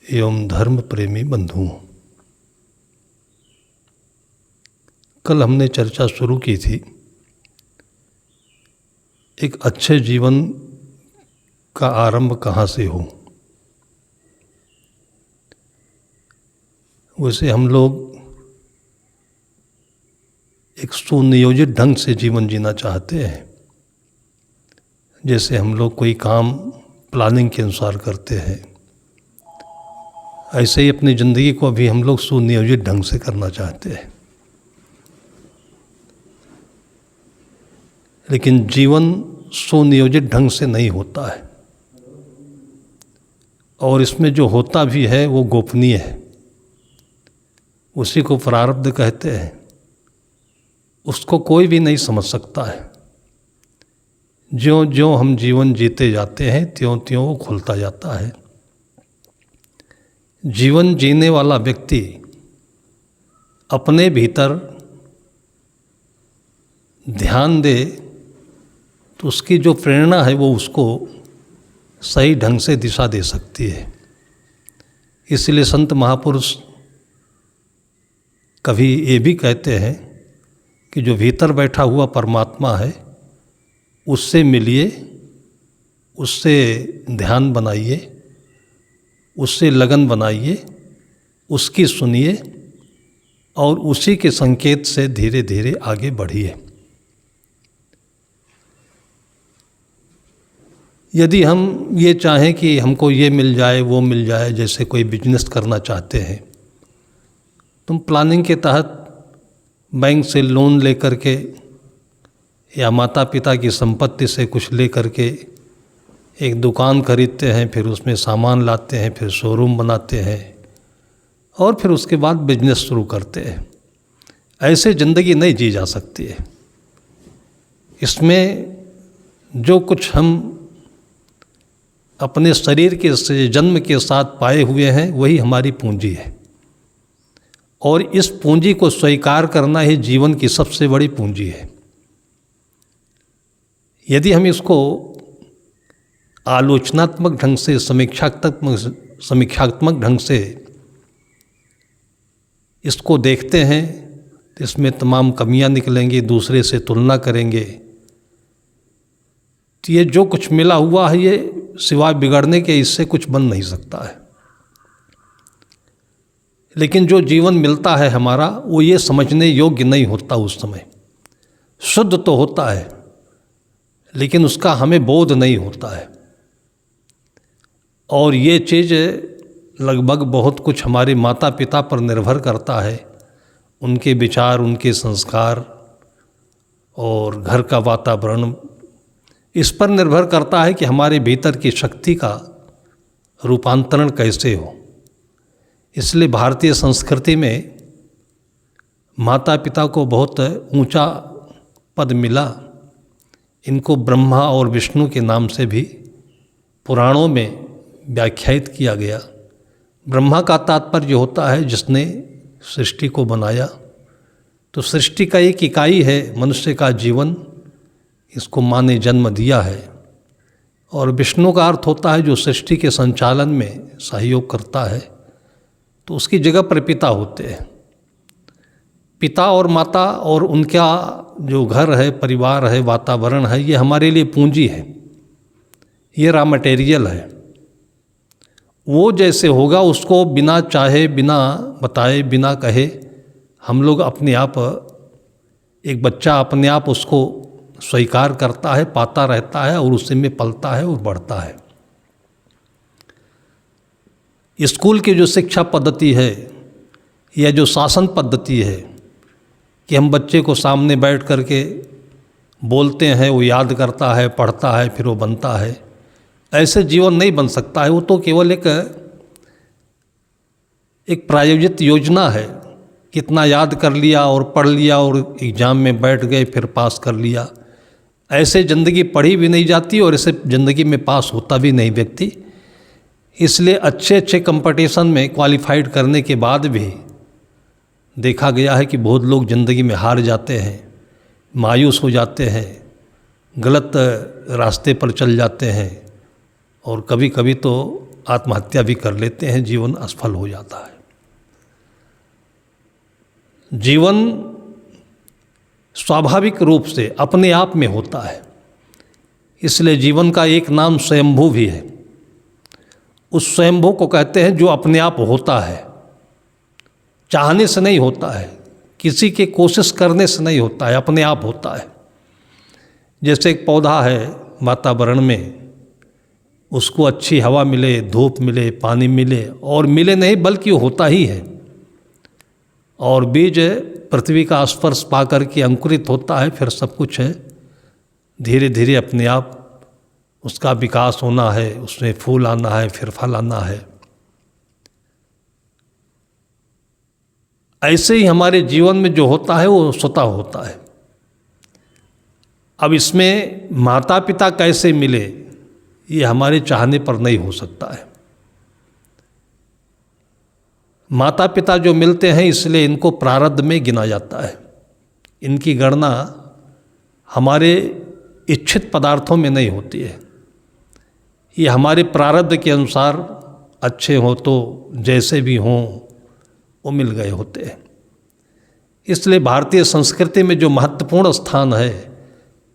एवं धर्म प्रेमी बंधुओं, कल हमने चर्चा शुरू की थी एक अच्छे जीवन का आरंभ कहाँ से हो। वैसे हम लोग एक सुनियोजित ढंग से जीवन जीना चाहते हैं। जैसे हम लोग कोई काम प्लानिंग के अनुसार करते हैं, ऐसे ही अपनी ज़िंदगी को अभी हम लोग सुनियोजित ढंग से करना चाहते हैं। लेकिन जीवन सुनियोजित ढंग से नहीं होता है, और इसमें जो होता भी है वो गोपनीय है। उसी को प्रारब्ध कहते हैं। उसको कोई भी नहीं समझ सकता है। ज्यों ज्यों हम जीवन जीते जाते हैं त्यों त्यों वो खुलता जाता है। जीवन जीने वाला व्यक्ति अपने भीतर ध्यान दे तो उसकी जो प्रेरणा है वो उसको सही ढंग से दिशा दे सकती है। इसलिए संत महापुरुष कभी ये भी कहते हैं कि जो भीतर बैठा हुआ परमात्मा है उससे मिलिए, उससे ध्यान बनाइए, उससे लगन बनाइए, उसकी सुनिए और उसी के संकेत से धीरे धीरे आगे बढ़िए। यदि हम ये चाहें कि हमको ये मिल जाए वो मिल जाए, जैसे कोई बिजनेस करना चाहते हैं, तुम प्लानिंग के तहत बैंक से लोन लेकर के या माता पिता की संपत्ति से कुछ ले करके एक दुकान खरीदते हैं, फिर उसमें सामान लाते हैं, फिर शोरूम बनाते हैं और फिर उसके बाद बिजनेस शुरू करते हैं। ऐसे ज़िंदगी नहीं जी जा सकती है। इसमें जो कुछ हम अपने शरीर के से जन्म के साथ पाए हुए हैं वही हमारी पूंजी है, और इस पूंजी को स्वीकार करना ही जीवन की सबसे बड़ी पूंजी है। यदि हम इसको आलोचनात्मक ढंग से, समीक्षात्मक ढंग से इसको देखते हैं तो इसमें तमाम कमियां निकलेंगी, दूसरे से तुलना करेंगे तो ये जो कुछ मिला हुआ है ये सिवाय बिगड़ने के इससे कुछ बन नहीं सकता है। लेकिन जो जीवन मिलता है हमारा वो ये समझने योग्य नहीं होता। उस समय शुद्ध तो होता है लेकिन उसका हमें बोध नहीं होता है। और ये चीज़ लगभग बहुत कुछ हमारे माता पिता पर निर्भर करता है। उनके विचार, उनके संस्कार और घर का वातावरण इस पर निर्भर करता है कि हमारे भीतर की शक्ति का रूपांतरण कैसे हो। इसलिए भारतीय संस्कृति में माता पिता को बहुत ऊंचा पद मिला। इनको ब्रह्मा और विष्णु के नाम से भी पुराणों में व्याख्यायित किया गया। ब्रह्मा का तात्पर्य होता है जिसने सृष्टि को बनाया, तो सृष्टि का एक इकाई है मनुष्य का जीवन, इसको माँ ने जन्म दिया है। और विष्णु का अर्थ होता है जो सृष्टि के संचालन में सहयोग करता है, तो उसकी जगह पर पिता होते हैं। पिता और माता और उनका जो घर है, परिवार है, वातावरण है, ये हमारे लिए पूंजी है, ये रॉ मटेरियल है। वो जैसे होगा उसको बिना चाहे, बिना बताए, बिना कहे हम लोग अपने आप, एक बच्चा अपने आप उसको स्वीकार करता है, पाता रहता है और उसी में पलता है और बढ़ता है। स्कूल की जो शिक्षा पद्धति है या जो शासन पद्धति है कि हम बच्चे को सामने बैठ करके बोलते हैं, वो याद करता है, पढ़ता है, फिर वो बनता है, ऐसे जीवन नहीं बन सकता है। वो तो केवल एक प्रायोजित योजना है। कितना याद कर लिया और पढ़ लिया और एग्ज़ाम में बैठ गए, फिर पास कर लिया, ऐसे ज़िंदगी पढ़ी भी नहीं जाती और ऐसे ज़िंदगी में पास होता भी नहीं व्यक्ति। इसलिए अच्छे अच्छे कंपटीशन में क्वालिफाइड करने के बाद भी देखा गया है कि बहुत लोग ज़िंदगी में हार जाते हैं, मायूस हो जाते हैं, गलत रास्ते पर चल जाते हैं और कभी कभी तो आत्महत्या भी कर लेते हैं, जीवन असफल हो जाता है। जीवन स्वाभाविक रूप से अपने आप में होता है, इसलिए जीवन का एक नाम स्वयंभू भी है। उस स्वयंभू को कहते हैं जो अपने आप होता है, चाहने से नहीं होता है, किसी के कोशिश करने से नहीं होता है, अपने आप होता है। जैसे एक पौधा है वातावरण में, उसको अच्छी हवा मिले, धूप मिले, पानी मिले, और मिले नहीं बल्कि होता ही है। और बीज पृथ्वी का स्पर्श पा करके अंकुरित होता है, फिर सब कुछ है, धीरे धीरे अपने आप उसका विकास होना है, उसमें फूल आना है, फिर फल आना है। ऐसे ही हमारे जीवन में जो होता है वो स्वतः होता है। अब इसमें माता पिता कैसे मिले, ये हमारे चाहने पर नहीं हो सकता है। माता पिता जो मिलते हैं इसलिए इनको प्रारब्ध में गिना जाता है। इनकी गणना हमारे इच्छित पदार्थों में नहीं होती है, ये हमारे प्रारब्ध के अनुसार अच्छे हों तो जैसे भी हों वो मिल गए होते हैं। इसलिए भारतीय संस्कृति में जो महत्वपूर्ण स्थान है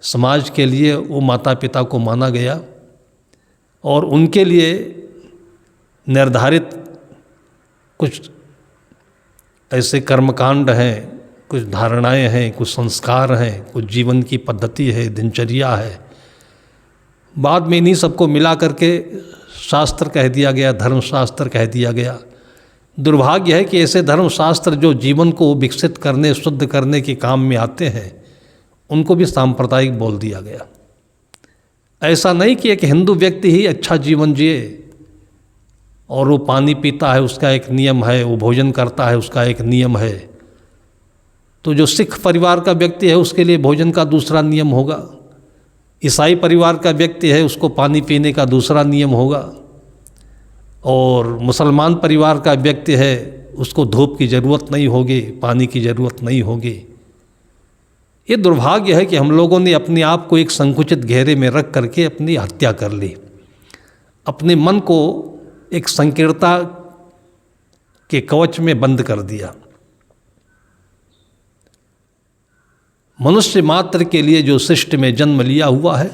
समाज के लिए, वो माता पिता को माना गया, और उनके लिए निर्धारित कुछ ऐसे कर्मकांड हैं, कुछ धारणाएं हैं, कुछ संस्कार हैं, कुछ जीवन की पद्धति है, दिनचर्या है। बाद में इन्हीं सबको मिला करके शास्त्र कह दिया गया, धर्मशास्त्र कह दिया गया। दुर्भाग्य है कि ऐसे धर्मशास्त्र जो जीवन को विकसित करने, शुद्ध करने के काम में आते हैं, उनको भी सांप्रदायिक बोल दिया गया। ऐसा नहीं कि एक हिंदू व्यक्ति ही अच्छा जीवन जिए, और वो पानी पीता है उसका एक नियम है, वो भोजन करता है उसका एक नियम है, तो जो सिख परिवार का व्यक्ति है उसके लिए भोजन का दूसरा नियम होगा, ईसाई परिवार का व्यक्ति है उसको पानी पीने का दूसरा नियम होगा, और मुसलमान परिवार का व्यक्ति है उसको धूप की ज़रूरत नहीं होगी, पानी की ज़रूरत नहीं होगी। ये दुर्भाग्य है कि हम लोगों ने अपने आप को एक संकुचित घेरे में रख करके अपनी हत्या कर ली, अपने मन को एक संकीर्णता के कवच में बंद कर दिया। मनुष्य मात्र के लिए जो सृष्टि में जन्म लिया हुआ है,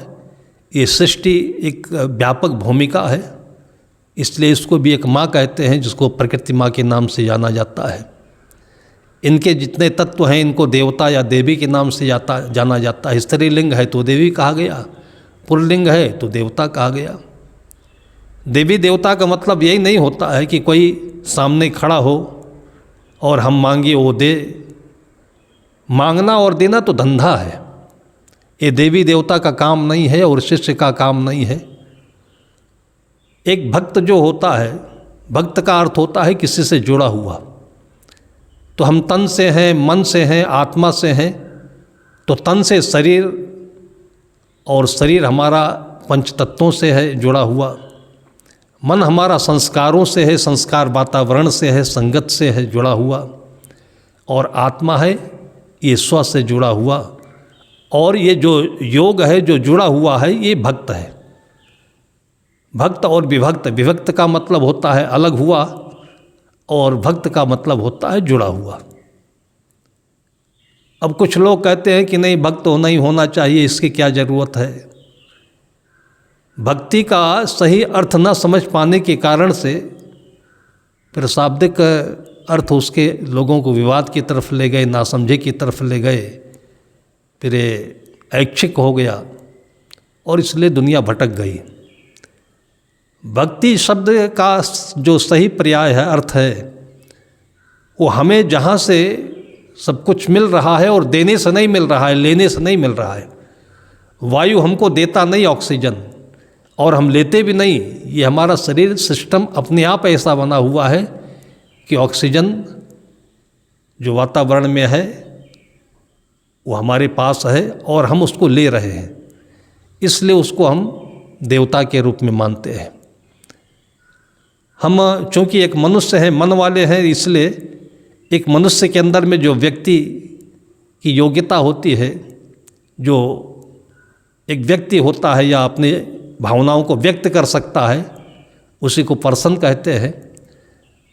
ये सृष्टि एक व्यापक भूमिका है, इसलिए इसको भी एक माँ कहते हैं, जिसको प्रकृति माँ के नाम से जाना जाता है। इनके जितने तत्व हैं इनको देवता या देवी के नाम से जाना जाता है। स्त्रीलिंग है तो देवी कहा गया, पुल्लिंग है तो देवता कहा गया। देवी देवता का मतलब यही नहीं होता है कि कोई सामने खड़ा हो और हम मांगे वो दे। मांगना और देना तो धंधा है, ये देवी देवता का काम नहीं है और शिष्य का काम नहीं है। एक भक्त जो होता है, भक्त का अर्थ होता है किसी से जुड़ा हुआ। तो हम तन से हैं, मन से हैं, आत्मा से हैं। तो तन से शरीर, और शरीर हमारा पंच तत्वों से है जुड़ा हुआ। मन हमारा संस्कारों से है, संस्कार वातावरण से है, संगत से है जुड़ा हुआ। और आत्मा है ये स्व से जुड़ा हुआ। और ये जो योग है जो जुड़ा हुआ है ये भक्त है। भक्त और विभक्त, विभक्त का मतलब होता है अलग हुआ, और भक्त का मतलब होता है जुड़ा हुआ। अब कुछ लोग कहते हैं कि नहीं भक्त होना ही होना चाहिए, इसकी क्या ज़रूरत है। भक्ति का सही अर्थ न समझ पाने के कारण से फिर शाब्दिक अर्थ उसके लोगों को विवाद की तरफ ले गए, नासमझे की तरफ ले गए, फिर ऐच्छिक हो गया और इसलिए दुनिया भटक गई। भक्ति शब्द का जो सही पर्याय है, अर्थ है, वो हमें जहाँ से सब कुछ मिल रहा है, और देने से नहीं मिल रहा है, लेने से नहीं मिल रहा है। वायु हमको देता नहीं ऑक्सीजन, और हम लेते भी नहीं। ये हमारा शरीर सिस्टम अपने आप ऐसा बना हुआ है कि ऑक्सीजन जो वातावरण में है वो हमारे पास है और हम उसको ले रहे हैं, इसलिए उसको हम देवता के रूप में मानते हैं। हम चूँकि एक मनुष्य हैं, मन वाले हैं, इसलिए एक मनुष्य के अंदर में जो व्यक्ति की योग्यता होती है, जो एक व्यक्ति होता है या अपने भावनाओं को व्यक्त कर सकता है, उसी को पर्सन कहते हैं।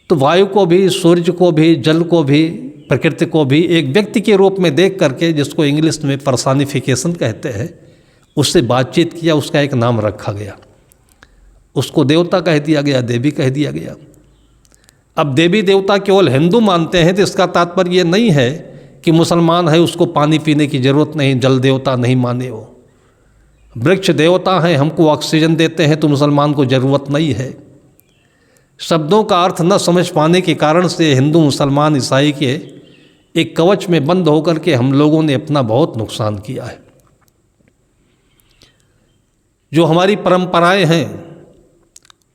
तो वायु को भी, सूर्य को भी, जल को भी, प्रकृति को भी एक व्यक्ति के रूप में देख करके, जिसको इंग्लिश में पर्सनिफिकेशन कहते हैं, उससे बातचीत किया, उसका एक नाम रखा गया। उसको देवता कह दिया गया, देवी कह दिया गया। अब देवी देवता केवल हिंदू मानते हैं तो इसका तात्पर्य ये नहीं है कि मुसलमान है उसको पानी पीने की ज़रूरत नहीं, जल देवता नहीं माने वो। वृक्ष देवता हैं, हमको ऑक्सीजन देते हैं, तो मुसलमान को ज़रूरत नहीं है। शब्दों का अर्थ न समझ पाने के कारण से हिंदू, मुसलमान, ईसाई के एक कवच में बंद होकर के हम लोगों ने अपना बहुत नुकसान किया है। जो हमारी परंपराएं हैं,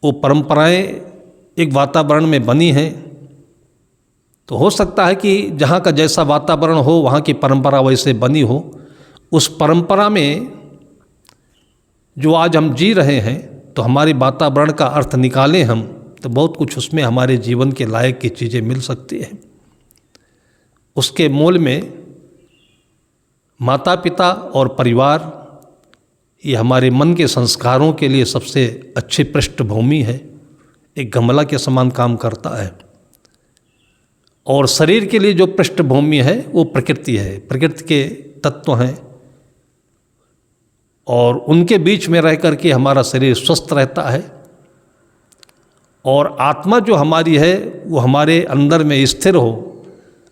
वो परंपराएं एक वातावरण में बनी हैं, तो हो सकता है कि जहाँ का जैसा वातावरण हो, वहाँ की परंपरा वैसे बनी हो। उस परंपरा में जो आज हम जी रहे हैं, तो हमारे वातावरण का अर्थ निकालें हम, तो बहुत कुछ उसमें हमारे जीवन के लायक की चीज़ें मिल सकती हैं। उसके मूल में माता पिता और परिवार, ये हमारे मन के संस्कारों के लिए सबसे अच्छी पृष्ठभूमि है, एक गमला के समान काम करता है। और शरीर के लिए जो पृष्ठभूमि है वो प्रकृति है, प्रकृति के तत्व हैं, और उनके बीच में रह कर के हमारा शरीर स्वस्थ रहता है। और आत्मा जो हमारी है वो हमारे अंदर में स्थिर हो।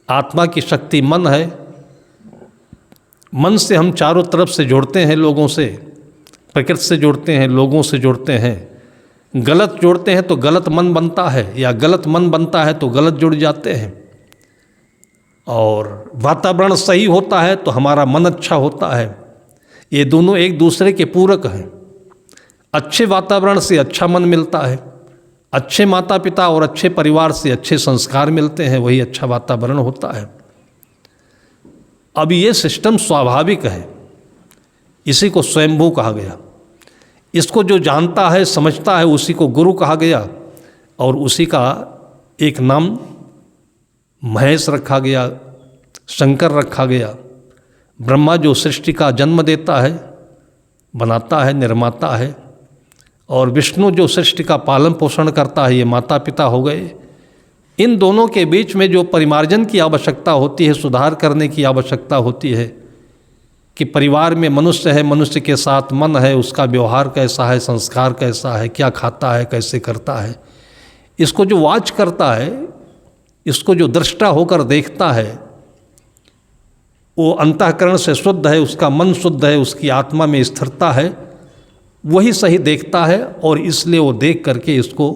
आत्मा की शक्ति मन है। मन से हम चारों तरफ से जुड़ते हैं, लोगों से, प्रकृति से जुड़ते हैं, लोगों से जुड़ते हैं। गलत जोड़ते हैं तो गलत मन बनता है, या गलत मन बनता है तो गलत जुड़ जाते हैं। और वातावरण सही होता है तो हमारा मन अच्छा होता है। ये दोनों एक दूसरे के पूरक हैं। अच्छे वातावरण से अच्छा मन मिलता है, अच्छे माता पिता और अच्छे परिवार से अच्छे संस्कार मिलते हैं, वही अच्छा वातावरण होता है। अब ये सिस्टम स्वाभाविक है, इसी को स्वयंभू कहा गया। इसको जो जानता है, समझता है, उसी को गुरु कहा गया, और उसी का एक नाम महेश रखा गया, शंकर रखा गया। ब्रह्मा जो सृष्टि का जन्म देता है, बनाता है, निर्माता है, और विष्णु जो सृष्टि का पालन पोषण करता है, ये माता पिता हो गए। इन दोनों के बीच में जो परिमार्जन की आवश्यकता होती है, सुधार करने की आवश्यकता होती है, कि परिवार में मनुष्य है, मनुष्य के साथ मन है, उसका व्यवहार कैसा है, संस्कार कैसा है, क्या खाता है, कैसे करता है, इसको जो वाच करता है, इसको जो दृष्टा होकर देखता है, वो अंतःकरण से शुद्ध है, उसका मन शुद्ध है, उसकी आत्मा में स्थिरता है, वही सही देखता है। और इसलिए वो देख करके इसको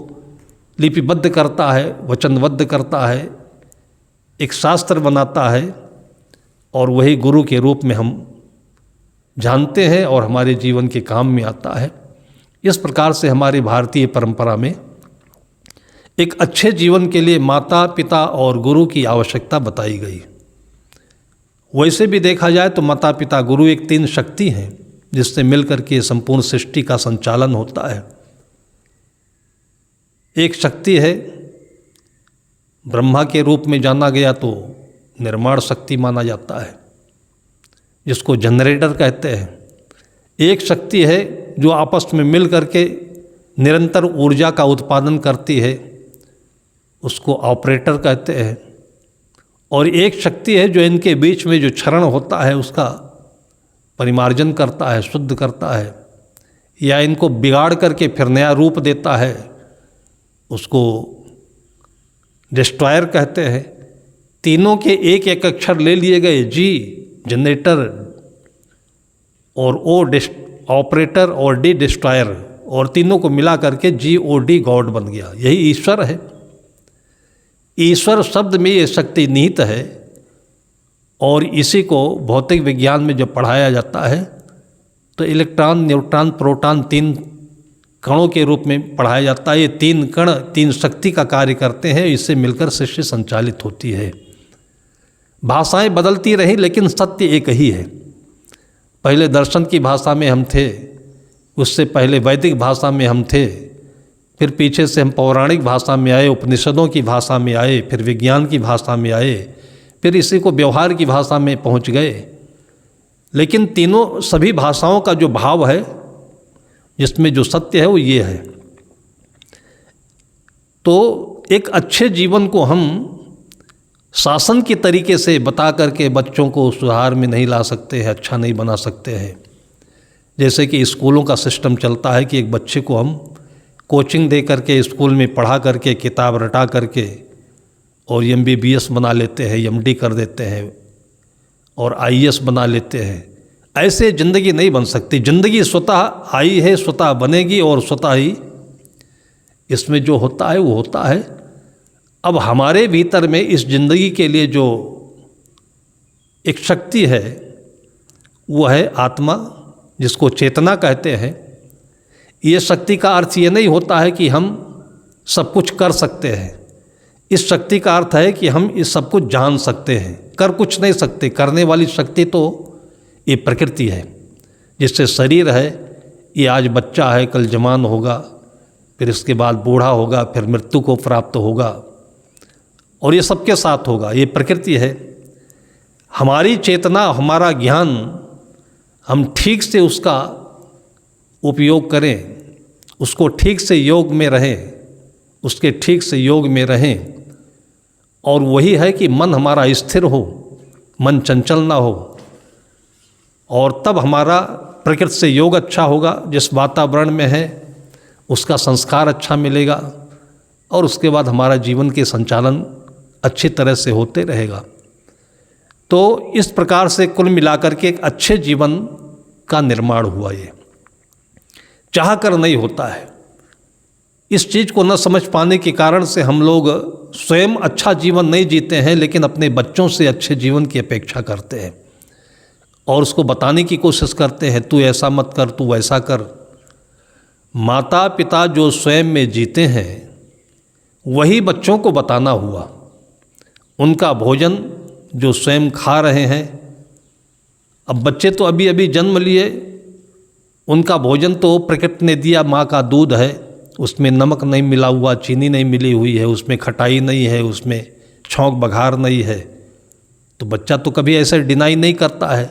लिपिबद्ध करता है, वचनबद्ध करता है, एक शास्त्र बनाता है, और वही गुरु के रूप में हम जानते हैं और हमारे जीवन के काम में आता है। इस प्रकार से हमारी भारतीय परंपरा में एक अच्छे जीवन के लिए माता पिता और गुरु की आवश्यकता बताई गई। वैसे भी देखा जाए तो माता पिता गुरु एक तीन शक्ति हैं, जिससे मिलकर के संपूर्ण सृष्टि का संचालन होता है। एक शक्ति है, ब्रह्मा के रूप में जाना गया तो निर्माण शक्ति माना जाता है, जिसको जनरेटर कहते हैं। एक शक्ति है जो आपस में मिल करके निरंतर ऊर्जा का उत्पादन करती है, उसको ऑपरेटर कहते हैं। और एक शक्ति है जो इनके बीच में जो क्षरण होता है उसका परिमार्जन करता है, शुद्ध करता है, या इनको बिगाड़ करके फिर नया रूप देता है, उसको डिस्ट्रॉयर कहते हैं। तीनों के एक एक अक्षर ले लिए गए, जी जनरेटर, और ओ ऑपरेटर, और डी डिस्ट्रॉयर, और तीनों को मिला करके GOD गॉड बन गया। यही ईश्वर है। ईश्वर शब्द में ये शक्ति निहित है, और इसी को भौतिक विज्ञान में जब पढ़ाया जाता है तो इलेक्ट्रॉन, न्यूट्रॉन, प्रोटॉन, तीन कणों के रूप में पढ़ाया जाता है। ये तीन कण तीन शक्ति का कार्य करते हैं, इससे मिलकर सृष्टि संचालित होती है। भाषाएं बदलती रहीं लेकिन सत्य एक ही है। पहले दर्शन की भाषा में हम थे, उससे पहले वैदिक भाषा में हम थे, फिर पीछे से हम पौराणिक भाषा में आए, उपनिषदों की भाषा में आए, फिर विज्ञान की भाषा में आए, फिर इसी को व्यवहार की भाषा में पहुंच गए। लेकिन तीनों सभी भाषाओं का जो भाव है, जिसमें जो सत्य है वो ये है तो एक अच्छे जीवन को हम शासन के तरीके से बता करके बच्चों को सुधार में नहीं ला सकते हैं, अच्छा नहीं बना सकते हैं। जैसे कि स्कूलों का सिस्टम चलता है कि एक बच्चे को हम कोचिंग दे करके स्कूल में पढ़ा करके किताब रटा करके और MBBS बना लेते हैं, MD कर देते हैं और IAS बना लेते हैं। ऐसे ज़िंदगी नहीं बन सकती। ज़िंदगी स्वतः आई है, स्वतः बनेगी और स्वतः ही इसमें जो होता है वो होता है। अब हमारे भीतर में इस ज़िंदगी के लिए जो एक शक्ति है वो है आत्मा, जिसको चेतना कहते हैं। ये शक्ति का अर्थ ये नहीं होता है कि हम सब कुछ कर सकते हैं। इस शक्ति का अर्थ है कि हम इस सब कुछ जान सकते हैं, कर कुछ नहीं सकते। करने वाली शक्ति तो ये प्रकृति है। जिससे शरीर है, ये आज बच्चा है, कल जवान होगा, फिर इसके बाद बूढ़ा होगा, फिर मृत्यु को प्राप्त होगा और ये सबके साथ होगा। ये प्रकृति है। हमारी चेतना, हमारा ज्ञान, हम ठीक से उसका उपयोग करें, उसको ठीक से योग में रहें, उसके ठीक से योग में रहें। और वही है कि मन हमारा स्थिर हो, मन चंचल ना हो, और तब हमारा प्रकृति से योग अच्छा होगा। जिस वातावरण में है उसका संस्कार अच्छा मिलेगा और उसके बाद हमारा जीवन के संचालन अच्छी तरह से होते रहेगा। तो इस प्रकार से कुल मिलाकर के एक अच्छे जीवन का निर्माण हुआ। ये चाह कर नहीं होता है। इस चीज़ को न समझ पाने के कारण से हम लोग स्वयं अच्छा जीवन नहीं जीते हैं, लेकिन अपने बच्चों से अच्छे जीवन की अपेक्षा करते हैं और उसको बताने की कोशिश करते हैं, तू ऐसा मत कर, तू वैसा कर। माता पिता जो स्वयं में जीते हैं वही बच्चों को बताना हुआ। उनका भोजन जो स्वयं खा रहे हैं, अब बच्चे तो अभी अभी जन्म लिए, उनका भोजन तो प्रकृति ने दिया, माँ का दूध है, उसमें नमक नहीं मिला हुआ, चीनी नहीं मिली हुई है, उसमें खटाई नहीं है, उसमें छौंक बघार नहीं है। तो बच्चा तो कभी ऐसे डिनाई नहीं करता है,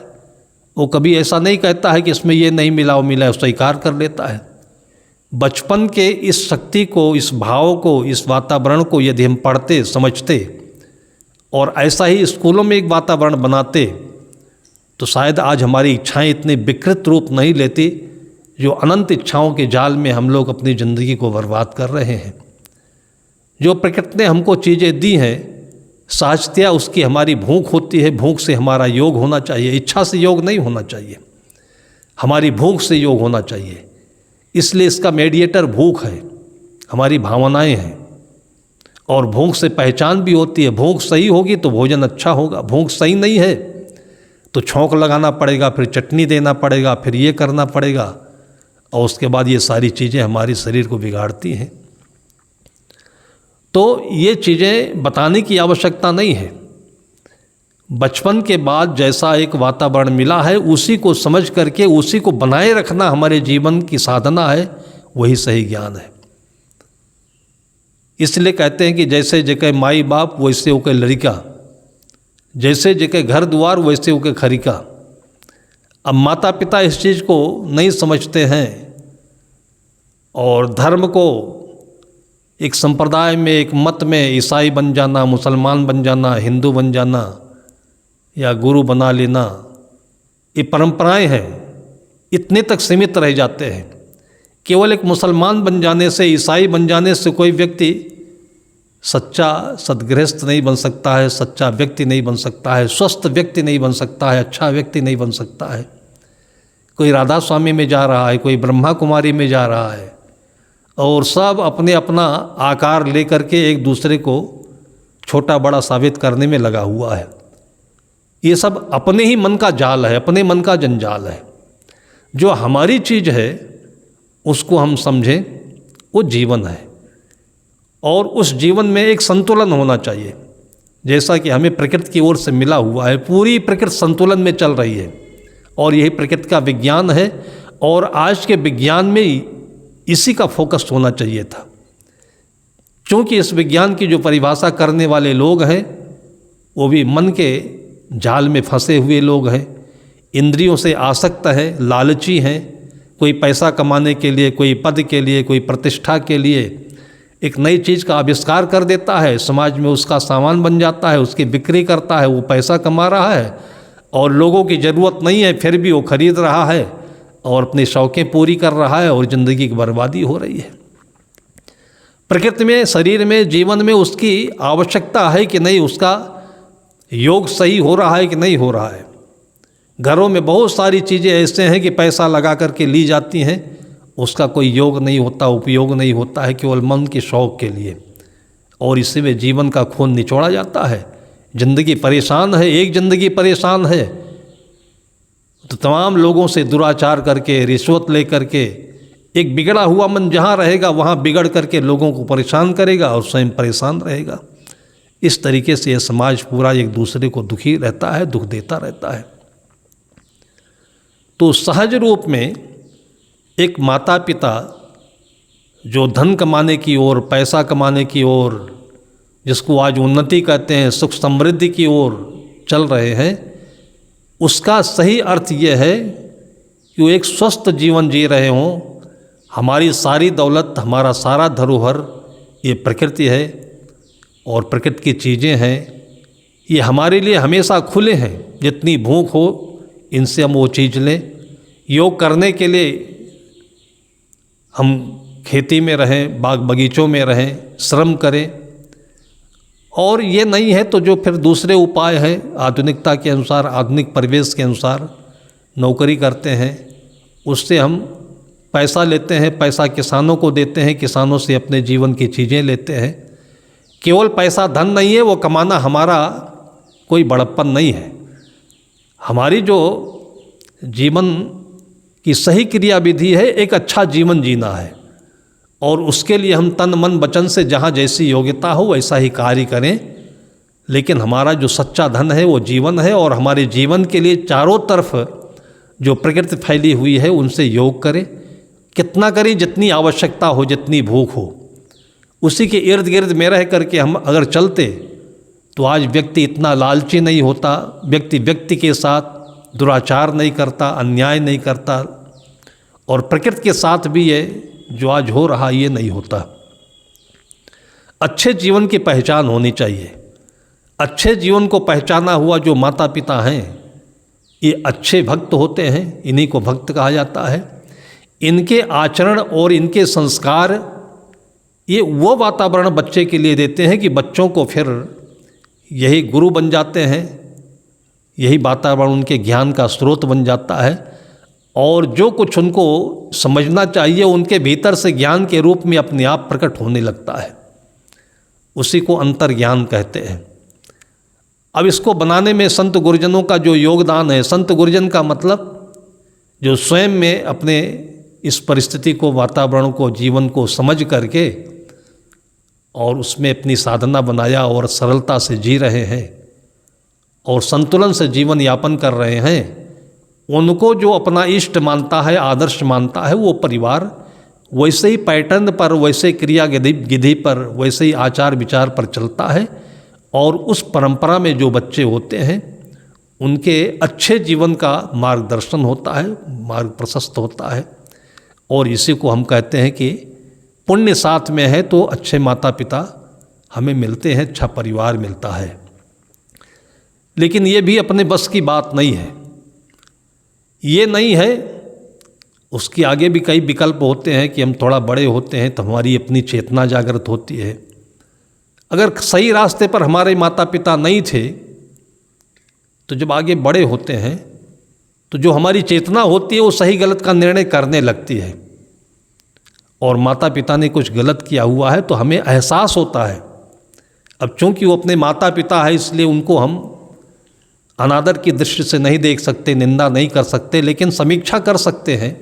वो कभी ऐसा नहीं कहता है कि इसमें ये नहीं मिला वो मिला है, स्वीकार कर लेता है। बचपन के इस शक्ति को, इस भाव को, इस वातावरण को यदि हम पढ़ते, समझते और ऐसा ही स्कूलों में एक वातावरण बनाते तो शायद आज हमारी इच्छाएं इतनी विकृत रूप नहीं लेती जो अनंत इच्छाओं के जाल में हम लोग अपनी ज़िंदगी को बर्बाद कर रहे हैं। जो प्रकृति ने हमको चीज़ें दी हैं, सहजतया उसकी हमारी भूख होती है। भूख से हमारा योग होना चाहिए, इच्छा से योग नहीं होना चाहिए, हमारी भूख से योग होना चाहिए। इसलिए इसका मेडिएटर भूख है, हमारी भावनाएं हैं। और भूख से पहचान भी होती है। भूख सही होगी तो भोजन अच्छा होगा, भूख सही नहीं है तो छौंक लगाना पड़ेगा, फिर चटनी देना पड़ेगा, फिर ये करना पड़ेगा और उसके बाद ये सारी चीज़ें हमारे शरीर को बिगाड़ती हैं। तो ये चीज़ें बताने की आवश्यकता नहीं है। बचपन के बाद जैसा एक वातावरण मिला है उसी को समझ करके उसी को बनाए रखना हमारे जीवन की साधना है, वही सही ज्ञान है। इसलिए कहते हैं कि जैसे जगह माई बाप वैसे होके लड़िका, जैसे जगह घर द्वार वैसे होके खरिका। अब माता पिता इस चीज़ को नहीं समझते हैं और धर्म को एक संप्रदाय में, एक मत में ईसाई बन जाना, मुसलमान बन जाना, हिंदू बन जाना या गुरु बना लेना, ये परंपराएं हैं, इतने तक सीमित रह जाते हैं। केवल एक मुसलमान बन जाने से, ईसाई बन जाने से कोई व्यक्ति सच्चा सद्गृहस्थ नहीं बन सकता है, सच्चा व्यक्ति नहीं बन सकता है, स्वस्थ व्यक्ति नहीं बन सकता है, अच्छा व्यक्ति नहीं बन सकता है। कोई राधा स्वामी में जा रहा है, कोई ब्रह्मा कुमारी में जा रहा है और सब अपने अपना आकार लेकर के एक दूसरे को छोटा बड़ा साबित करने में लगा हुआ है। ये सब अपने ही मन का जाल है, अपने मन का जंजाल है। जो हमारी चीज़ है उसको हम समझें, वो जीवन है और उस जीवन में एक संतुलन होना चाहिए। जैसा कि हमें प्रकृति की ओर से मिला हुआ है, पूरी प्रकृति संतुलन में चल रही है और यही प्रकृति का विज्ञान है। और आज के विज्ञान में इसी का फोकस होना चाहिए था, क्योंकि इस विज्ञान की जो परिभाषा करने वाले लोग हैं वो भी मन के जाल में फंसे हुए लोग हैं, इंद्रियों से आसक्त हैं, लालची हैं। कोई पैसा कमाने के लिए, कोई पद के लिए, कोई प्रतिष्ठा के लिए एक नई चीज़ का आविष्कार कर देता है, समाज में उसका सामान बन जाता है, उसकी बिक्री करता है, वो पैसा कमा रहा है और लोगों की ज़रूरत नहीं है फिर भी वो खरीद रहा है और अपनी शौक़ें पूरी कर रहा है और ज़िंदगी की बर्बादी हो रही है। प्रकृति में, शरीर में, जीवन में उसकी आवश्यकता है कि नहीं, उसका योग सही हो रहा है कि नहीं हो रहा है। घरों में बहुत सारी चीज़ें ऐसे हैं कि पैसा लगा करके ली जाती हैं, उसका कोई योग नहीं होता, उपयोग नहीं होता है, केवल मन के शौक़ के लिए, और इसी में जीवन का खून निचोड़ा जाता है। ज़िंदगी परेशान है, एक ज़िंदगी परेशान है तो तमाम लोगों से दुराचार करके, रिश्वत ले करके, एक बिगड़ा हुआ मन जहाँ रहेगा वहाँ बिगड़ करके लोगों को परेशान करेगा और स्वयं परेशान रहेगा। इस तरीके से यह समाज पूरा एक दूसरे को दुखी रहता है, दुख देता रहता है। तो सहज रूप में एक माता पिता जो धन कमाने की ओर, पैसा कमाने की ओर, जिसको आज उन्नति कहते हैं, सुख समृद्धि की ओर चल रहे हैं, उसका सही अर्थ यह है कि वो एक स्वस्थ जीवन जी रहे हों। हमारी सारी दौलत, हमारा सारा धरोहर ये प्रकृति है और प्रकृति की चीज़ें हैं, ये हमारे लिए हमेशा खुले हैं। जितनी भूख हो इनसे हम वो चीज़ लें। योग करने के लिए हम खेती में रहें, बाग बगीचों में रहें, श्रम करें, और ये नहीं है तो जो फिर दूसरे उपाय हैं आधुनिकता के अनुसार, आधुनिक परिवेश के अनुसार नौकरी करते हैं, उससे हम पैसा लेते हैं, पैसा किसानों को देते हैं, किसानों से अपने जीवन की चीज़ें लेते हैं। केवल पैसा धन नहीं है, वो कमाना हमारा कोई बड़प्पन नहीं है। हमारी जो जीवन की सही क्रिया विधि है, एक अच्छा जीवन जीना है, और उसके लिए हम तन मन वचन से जहाँ जैसी योग्यता हो वैसा ही कार्य करें। लेकिन हमारा जो सच्चा धन है वो जीवन है, और हमारे जीवन के लिए चारों तरफ जो प्रकृति फैली हुई है उनसे योग करें। कितना करें? जितनी आवश्यकता हो, जितनी भूख हो, उसी के इर्द गिर्द में रह करके हम अगर चलते तो आज व्यक्ति इतना लालची नहीं होता, व्यक्ति व्यक्ति के साथ दुराचार नहीं करता, अन्याय नहीं करता, और प्रकृति के साथ भी ये जो आज हो रहा ये नहीं होता। अच्छे जीवन की पहचान होनी चाहिए। अच्छे जीवन को पहचाना हुआ जो माता पिता हैं ये अच्छे भक्त होते हैं, इन्हीं को भक्त कहा जाता है। इनके आचरण और इनके संस्कार ये वो वातावरण बच्चे के लिए देते हैं कि बच्चों को फिर यही गुरु बन जाते हैं, यही वातावरण उनके ज्ञान का स्रोत बन जाता है, और जो कुछ उनको समझना चाहिए उनके भीतर से ज्ञान के रूप में अपने आप प्रकट होने लगता है। उसी को अंतर्ज्ञान कहते हैं। अब इसको बनाने में संत गुरुजनों का जो योगदान है, संत गुरुजन का मतलब जो स्वयं में अपने इस परिस्थिति को, वातावरण को, जीवन को समझ करके और उसमें अपनी साधना बनाया और सरलता से जी रहे हैं और संतुलन से जीवन यापन कर रहे हैं, उनको जो अपना इष्ट मानता है, आदर्श मानता है, वो परिवार वैसे ही पैटर्न पर, वैसे क्रिया विधि पर, वैसे ही आचार विचार पर चलता है, और उस परंपरा में जो बच्चे होते हैं उनके अच्छे जीवन का मार्गदर्शन होता है, मार्ग प्रशस्त होता है। और इसी को हम कहते हैं कि पुण्य साथ में है तो अच्छे माता पिता हमें मिलते हैं, अच्छा परिवार मिलता है। लेकिन ये भी अपने बस की बात नहीं है। ये नहीं है, उसके आगे भी कई विकल्प होते हैं कि हम थोड़ा बड़े होते हैं तो हमारी अपनी चेतना जागृत होती है। अगर सही रास्ते पर हमारे माता पिता नहीं थे तो जब आगे बड़े होते हैं तो जो हमारी चेतना होती है वो सही गलत का निर्णय करने लगती है, और माता पिता ने कुछ गलत किया हुआ है तो हमें एहसास होता है। अब चूंकि वो अपने माता पिता है इसलिए उनको हम अनादर की दृष्टि से नहीं देख सकते, निंदा नहीं कर सकते, लेकिन समीक्षा कर सकते हैं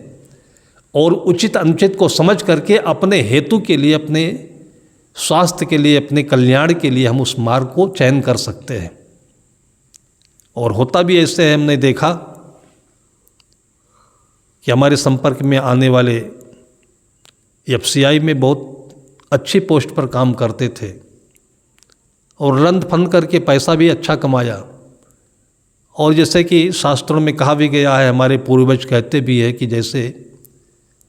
और उचित अनुचित को समझ करके अपने हेतु के लिए, अपने स्वास्थ्य के लिए, अपने कल्याण के लिए हम उस मार्ग को चयन कर सकते हैं। और होता भी ऐसे है, हमने देखा कि हमारे संपर्क में आने वाले एफसीआई में बहुत अच्छी पोस्ट पर काम करते थे और रंध फंद करके पैसा भी अच्छा कमाया। और जैसे कि शास्त्रों में कहा भी गया है, हमारे पूर्वज कहते भी है कि जैसे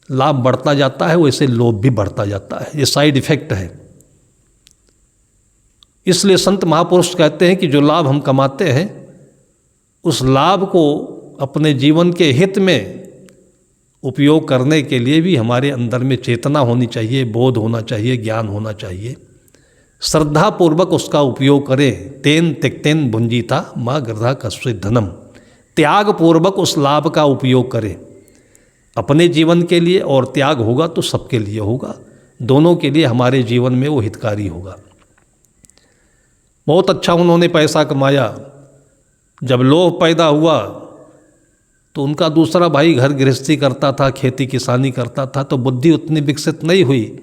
लाभ बढ़ता जाता है वैसे लोभ भी बढ़ता जाता है। ये साइड इफेक्ट है। इसलिए संत महापुरुष कहते हैं कि जो लाभ हम कमाते हैं उस लाभ को अपने जीवन के हित में उपयोग करने के लिए भी हमारे अंदर में चेतना होनी चाहिए, बोध होना चाहिए, ज्ञान होना चाहिए। श्रद्धापूर्वक उसका उपयोग करें। तेन त्यक्तेन भुंजीता माँ गृधा कस्वे धनम। त्याग पूर्वक उस लाभ का उपयोग करें अपने जीवन के लिए, और त्याग होगा तो सबके लिए होगा, दोनों के लिए हमारे जीवन में वो हितकारी होगा। बहुत अच्छा उन्होंने पैसा कमाया। जब लोभ पैदा हुआ तो उनका दूसरा भाई घर गृहस्थी करता था, खेती किसानी करता था, तो बुद्धि उतनी विकसित नहीं हुई।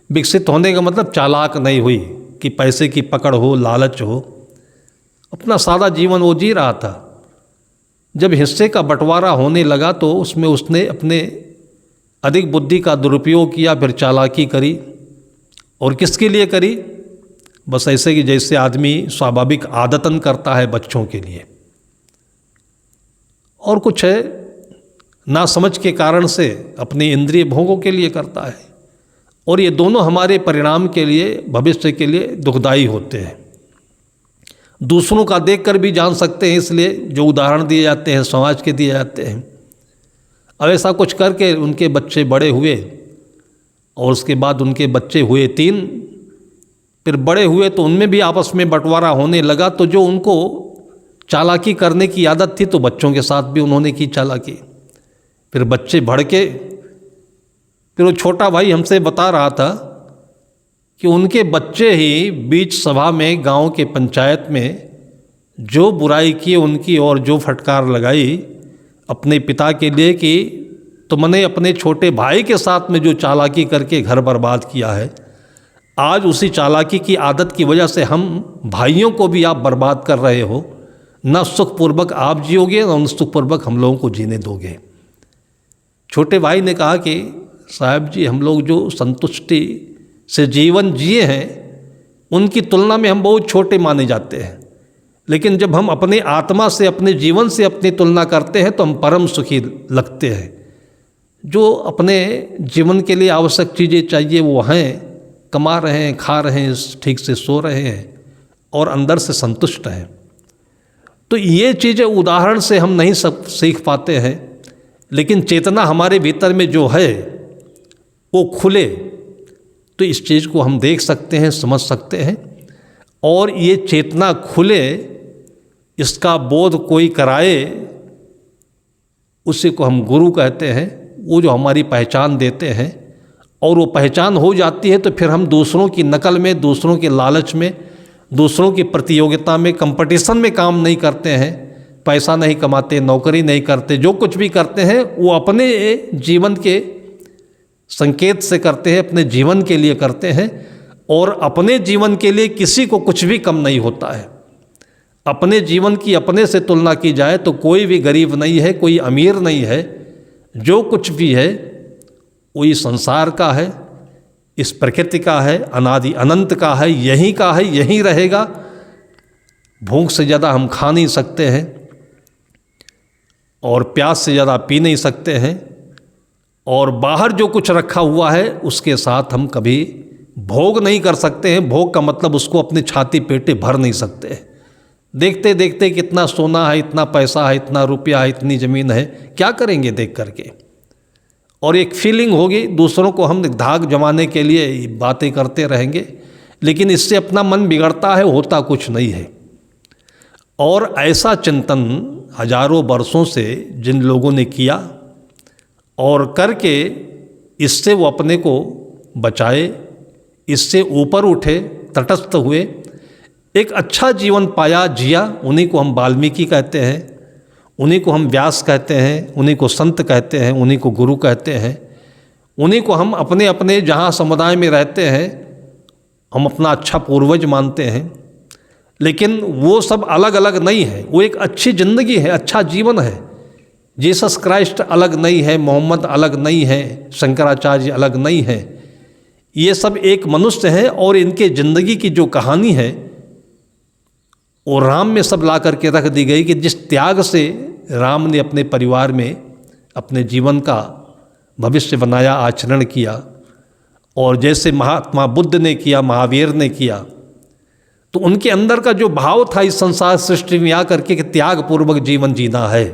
विकसित होने का मतलब चालाक नहीं हुई कि पैसे की पकड़ हो, लालच हो। अपना सादा जीवन वो जी रहा था। जब हिस्से का बंटवारा होने लगा तो उसमें उसने अपने अधिक बुद्धि का दुरुपयोग किया, फिर चालाकी करी। और किसके लिए करी? बस ऐसे कि जैसे आदमी स्वाभाविक आदतन करता है बच्चों के लिए, और कुछ है ना समझ के कारण से अपने इंद्रिय भोगों के लिए करता है। और ये दोनों हमारे परिणाम के लिए, भविष्य के लिए दुखदायी होते हैं। दूसरों का देखकर भी जान सकते हैं, इसलिए जो उदाहरण दिए जाते हैं समाज के दिए जाते हैं। अब ऐसा कुछ करके उनके बच्चे बड़े हुए और उसके बाद उनके बच्चे हुए 3, फिर बड़े हुए तो उनमें भी आपस में बंटवारा होने लगा। तो जो उनको चालाकी करने की आदत थी तो बच्चों के साथ भी उन्होंने की चालाकी। फिर बच्चे भड़के। फिर वो छोटा भाई हमसे बता रहा था कि उनके बच्चे ही बीच सभा में, गांव के पंचायत में जो बुराई की उनकी और जो फटकार लगाई अपने पिता के लिए कि तुमने अपने छोटे भाई के साथ में जो चालाकी करके घर बर्बाद किया है, आज उसी चालाकी की आदत की वजह से हम भाइयों को भी आप बर्बाद कर रहे हो। न सुखपूर्वक आप जियोगे न सुखपूर्वक हम लोगों को जीने दोगे। छोटे भाई ने कहा कि साहब जी, हम लोग जो संतुष्टि से जीवन जिए हैं उनकी तुलना में हम बहुत छोटे माने जाते हैं, लेकिन जब हम अपने आत्मा से, अपने जीवन से अपनी तुलना करते हैं तो हम परम सुखी लगते हैं। जो अपने जीवन के लिए आवश्यक चीज़ें चाहिए वो हैं, कमा रहे हैं, खा रहे हैं, ठीक से सो रहे हैं और अंदर से संतुष्ट हैं। तो ये चीज़ें उदाहरण से हम नहीं सब सीख पाते हैं, लेकिन चेतना हमारे भीतर में जो है वो खुले तो इस चीज़ को हम देख सकते हैं, समझ सकते हैं। और ये चेतना खुले, इसका बोध कोई कराए, उसी को हम गुरु कहते हैं। वो जो हमारी पहचान देते हैं, और वो पहचान हो जाती है तो फिर हम दूसरों की नकल में, दूसरों के लालच में, दूसरों की प्रतियोगिता में, कंपटीशन में काम नहीं करते हैं। पैसा नहीं कमाते, नौकरी नहीं करते, जो कुछ भी करते हैं वो अपने जीवन के संकेत से करते हैं, अपने जीवन के लिए करते हैं। और अपने जीवन के लिए किसी को कुछ भी कम नहीं होता है। अपने जीवन की अपने से तुलना की जाए तो कोई भी गरीब नहीं है, कोई अमीर नहीं है। जो कुछ भी है वो इस संसार का है, इस प्रकृति का है, अनादि अनंत का है, यहीं का है, यहीं रहेगा। भूख से ज़्यादा हम खा नहीं सकते हैं और प्यास से ज़्यादा पी नहीं सकते हैं, और बाहर जो कुछ रखा हुआ है उसके साथ हम कभी भोग नहीं कर सकते हैं। भोग का मतलब उसको अपने छाती पेटे भर नहीं सकते हैं। देखते देखते कितना सोना है, इतना पैसा है, इतना रुपया है, इतनी ज़मीन है, क्या करेंगे देख करके। और एक फीलिंग होगी, दूसरों को हम धाक जमाने के लिए बातें करते रहेंगे, लेकिन इससे अपना मन बिगड़ता है, होता कुछ नहीं है। और ऐसा चिंतन हजारों वर्षों से जिन लोगों ने किया और करके इससे वो अपने को बचाए, इससे ऊपर उठे, तटस्थ हुए, एक अच्छा जीवन पाया, जिया, उन्हीं को हम वाल्मीकि कहते हैं, उन्हीं को हम व्यास कहते हैं, उन्हीं को संत कहते हैं, उन्हीं को गुरु कहते हैं। उन्हीं को हम अपने अपने जहाँ समुदाय में रहते हैं हम अपना अच्छा पूर्वज मानते हैं। लेकिन वो सब अलग अलग नहीं है, वो एक अच्छी ज़िंदगी है, अच्छा जीवन है। जीसस क्राइस्ट अलग नहीं है, मोहम्मद अलग नहीं है, शंकराचार्य अलग नहीं है। ये सब एक मनुष्य हैं और इनके ज़िंदगी की जो कहानी है वो राम में सब ला करके रख दी गई कि जिस त्याग से राम ने अपने परिवार में अपने जीवन का भविष्य बनाया, आचरण किया, और जैसे महात्मा बुद्ध ने किया, महावीर ने किया, तो उनके अंदर का जो भाव था इस संसार सृष्टि में आकर के कि त्याग पूर्वक जीवन जीना है,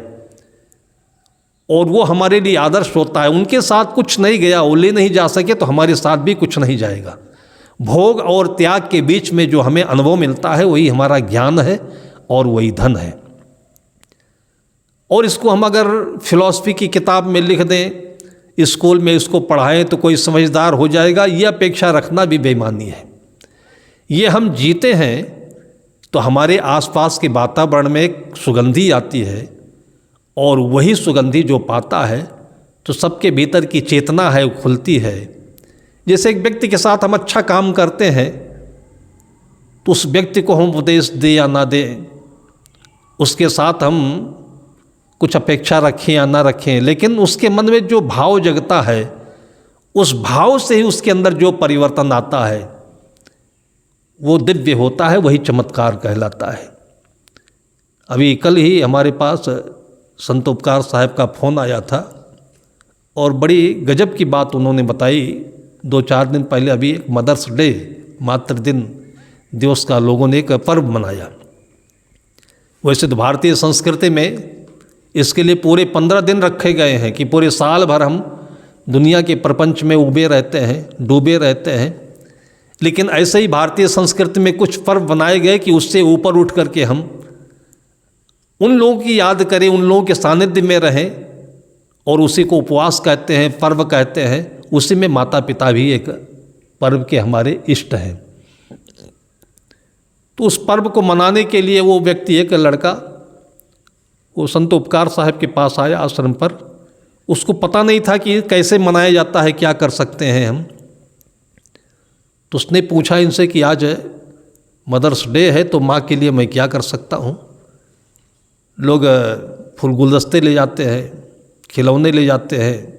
और वो हमारे लिए आदर्श होता है। उनके साथ कुछ नहीं गया, वो ले नहीं जा सके, तो हमारे साथ भी कुछ नहीं जाएगा। भोग और त्याग के बीच में जो हमें अनुभव मिलता है वही हमारा ज्ञान है और वही धन है। और इसको हम अगर फिलॉसफी की किताब में लिख दें, स्कूल में इसको पढ़ाएं तो कोई समझदार हो जाएगा, ये अपेक्षा रखना भी बेईमानी है। ये हम जीते हैं तो हमारे आसपास के वातावरण में एक सुगंधी आती है, और वही सुगंधी जो पाता है तो सबके भीतर की चेतना है वो खुलती है। जैसे एक व्यक्ति के साथ हम अच्छा काम करते हैं तो उस व्यक्ति को हम उपदेश दें या ना दें, उसके साथ हम कुछ अपेक्षा रखें या ना रखें, लेकिन उसके मन में जो भाव जगता है उस भाव से ही उसके अंदर जो परिवर्तन आता है वो दिव्य होता है, वही चमत्कार कहलाता है। अभी कल ही हमारे पास संत उपकार साहब का फ़ोन आया था और बड़ी गजब की बात उन्होंने बताई। 2-4 दिन पहले अभी एक मदर्स डे, मातृ दिन दिवस का लोगों ने एक पर्व मनाया। वैसे तो भारतीय संस्कृति में इसके लिए पूरे 15 दिन रखे गए हैं कि पूरे साल भर हम दुनिया के प्रपंच में उबे रहते हैं, डूबे रहते हैं, लेकिन ऐसे ही भारतीय संस्कृति में कुछ पर्व बनाए गए कि उससे ऊपर उठ करके हम उन लोगों की याद करें, उन लोगों के सानिध्य में रहें, और उसी को उपवास कहते हैं, पर्व कहते हैं। उसी में माता पिता भी एक पर्व के हमारे इष्ट हैं। तो उस पर्व को मनाने के लिए वो व्यक्ति, एक लड़का, वो संत उपकार साहब के पास आया आश्रम पर। उसको पता नहीं था कि कैसे मनाया जाता है, क्या कर सकते हैं हम। तो उसने पूछा इनसे कि आज मदर्स डे है तो माँ के लिए मैं क्या कर सकता हूँ। लोग फूल गुलदस्ते ले जाते हैं, खिलौने ले जाते हैं,